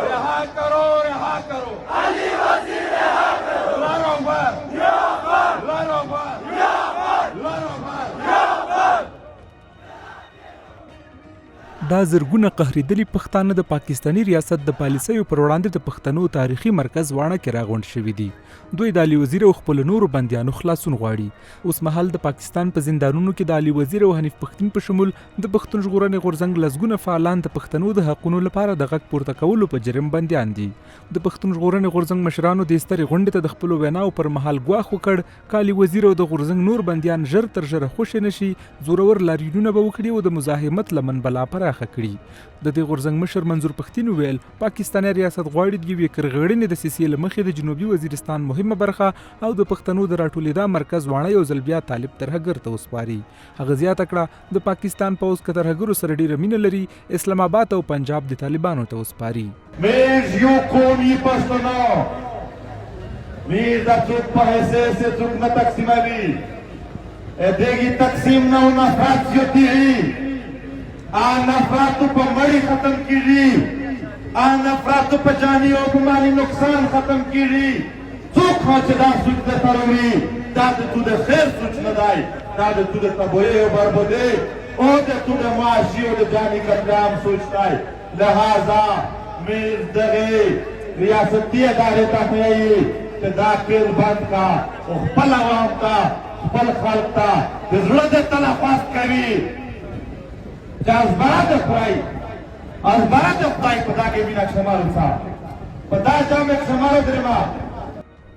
رها کرو علی وزیر رها کرو دا زرګونه قهرېدلي پښتانه د پاکستاني ریاست د پالیسیو پر وړاندې د پښتنو تاریخي مرکز واڼه کې راغونډ شوي دي. دوی د علي وزیر او خپلو نورو بندیانو خلاصون غواړي. اوس مهال د پاکستان په زندانونو کې د علي وزیر او حنیف پښتون په شمول د پښتون ژغورنې غورځنګ لسګونه فعالان د پښتنو د حقونو لپاره د غږ پورته کولو په جرم بندیان دي. د پښتون ژغورنې غورځنګ مشرانو د سترې غونډې ته د خپلو ویناو پر مهال ګواښ وکړ که علي وزیر او د غورځنګ نور بندیان ژر تر ژره خوشې نشي، زورور لاریونونه به وکړي او د مزاحمت لمن بلا پراخه کړي. د دې غورځنګ مشر منظور پښتين وویل پاکستاني ریاست غواړي د یوې کرغړنې دسیسې له مخې د جنوبي وزیرستان مهمه برخه او د پښتنو د راټولېدا مرکز واڼه یو ځل بیا طالب ترهګر ته وسپاري. هغه زیاته کړه د پاکستان پوځ که ترهګرو سره ډېره مینه لري، اسلام آباد او پنجاب د طالبانو ته وسپاري. میز یو قومي پښتنو میز د څوک په حیثیت سے څوک نه تقسیموي، دغه تقسیم نه نفرت زیاتېږي، نفراتو په مړی ختم کیږي، نفراتو په جاني او په مالي نقصان ختم کیږي. څوک چې دا سوچ نه تروي دا د تو د خیر سوچ نه دی، دا د تو د تباهۍ او بربادۍ او د تو د معاشي او د جاني قتلعام سوچ دی. لہذا میز دغه ریاستی ادارې ته وایي چې دا پیل بند کا او خپل عوام ته خپل خلق ته د زړه د تلفظ کوي چې ازباره د خدای په دا کې مینه شمارو صاحب په دا جامع شمارو درما.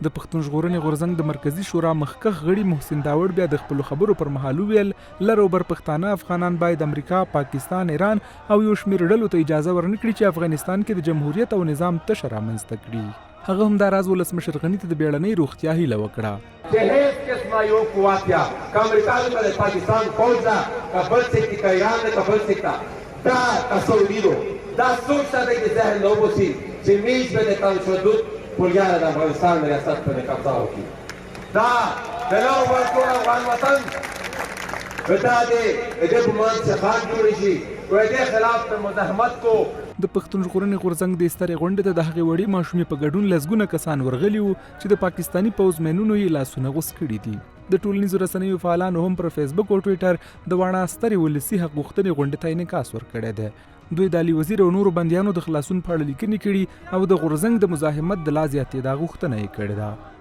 د پښتون ژغورنې غورځنګ د مرکزی شورا مخکښ غړي محسن داوړ بیا د خپلو خبرو پر مهال وویل لر او بر پښتانه افغانان باید امریکا، پاکستان، ایران او یو شمېر ډلو ته اجازه ورنکړي چې افغانستان کې د جمهوریت او نظام تشه رامنځته کړي. هغه هم دا راز ولسمشر غني ته د بیړنۍ روغتیا هیله وکړه چې هیڅ قسمه یو قوت یا که امریکا ده که د پاکستان فوج ده که بل څه کې که ایران ده که بل څه ته دا تصوری دو دا سوچ ته دی د ذهن نه وباسي چې میش به د تشدد پولیان د افغانستان ریاست په قبضه وکړي. دا د نو ټول افغان وطن په دا د دې په منځ کې خان جوړ شي او د خلاف په مزاحمت کو. د پښتون ژغورنې غورځنګ د سترې غونډې ته د هغې وړې ماشومې په ګډون لسګونه کسان ورغلي وو چې د پاکستاني پوځ مینونو یې لاسونه غوڅ کړي دي. د ټولنیزو رسنیو فعالانو هم پر فیسبوک او ټویټر د واڼه سترې ولسي حق غوښتنې غونډې ته انعکاس ورکړی دی. دوی د علي وزیر او نورو بندیانو د خلاصون په اړه لیکنې کړي او د غورځنګ د مزاحمت د لا زیاتېدا غوښتنه یې کړې ده.